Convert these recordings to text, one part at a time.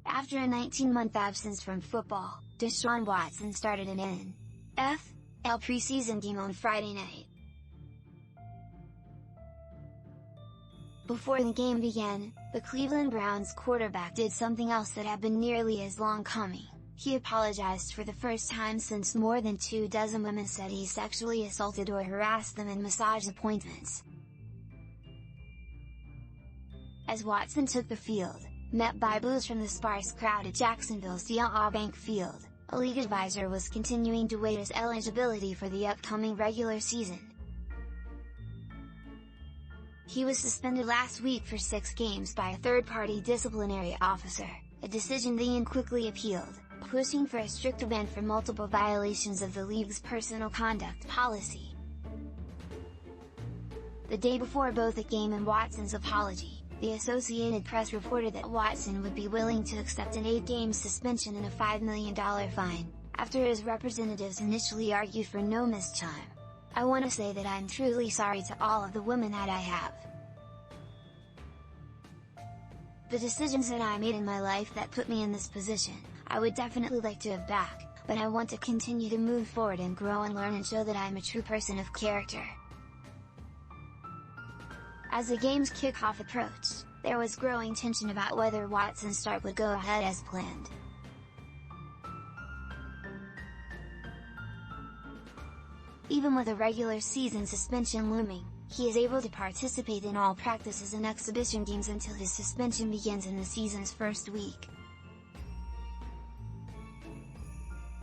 After a 19-month absence from football, Deshaun Watson started an NFL preseason game on Friday night. Before the game began, the Cleveland Browns quarterback did something else that had been nearly as long coming. He apologized for the first time since more than 24 women said he sexually assaulted or harassed them in massage appointments. As Watson took the field, met by boos from the sparse crowd at Jacksonville's TIAA Bank Field, a league advisor was continuing to wait his eligibility for the upcoming regular season. He was suspended last week for 6 games by a third-party disciplinary officer, a decision the league quickly appealed, pushing for a stricter ban for multiple violations of the league's personal conduct policy. The day before both the game and Watson's apology, the Associated Press reported that Watson would be willing to accept an 8-game suspension and a $5 million fine, after his representatives initially argued for no missed time. "I want to say that I'm truly sorry to all of the women that I have. The decisions that I made in my life that put me in this position, I would definitely like to have back, but I want to continue to move forward and grow and learn and show that I'm a true person of character." As the game's kickoff approached, there was growing tension about whether Watson's start would go ahead as planned. Even with a regular season suspension looming, he is able to participate in all practices and exhibition games until his suspension begins in the season's first week.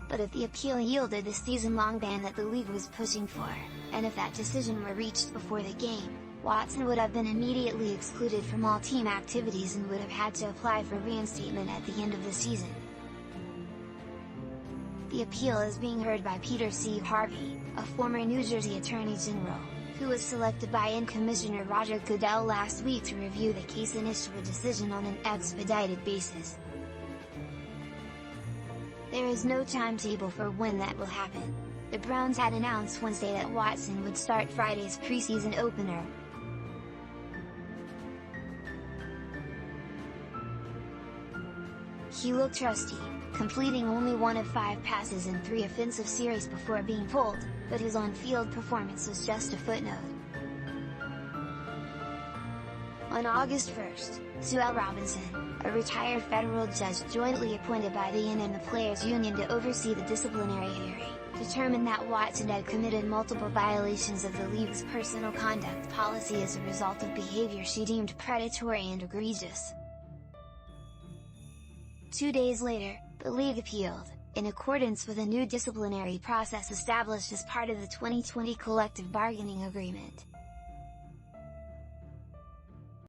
But if the appeal yielded the season-long ban that the league was pushing for, and if that decision were reached before the game, Watson would have been immediately excluded from all team activities and would have had to apply for reinstatement at the end of the season. The appeal is being heard by Peter C. Harvey, a former New Jersey Attorney General, who was selected by Commissioner Roger Goodell last week to review the case and issue a decision on an expedited basis. There is no timetable for when that will happen. The Browns had announced Wednesday that Watson would start Friday's preseason opener. He looked rusty, completing only 1 of 5 passes in 3 offensive series before being pulled, but his on-field performance was just a footnote. On August 1st, Sue L. Robinson, a retired federal judge jointly appointed by the N and the Players Union to oversee the disciplinary hearing, determined that Watson had committed multiple violations of the league's personal conduct policy as a result of behavior she deemed predatory and egregious. 2 days later, the league appealed, in accordance with a new disciplinary process established as part of the 2020 collective bargaining agreement.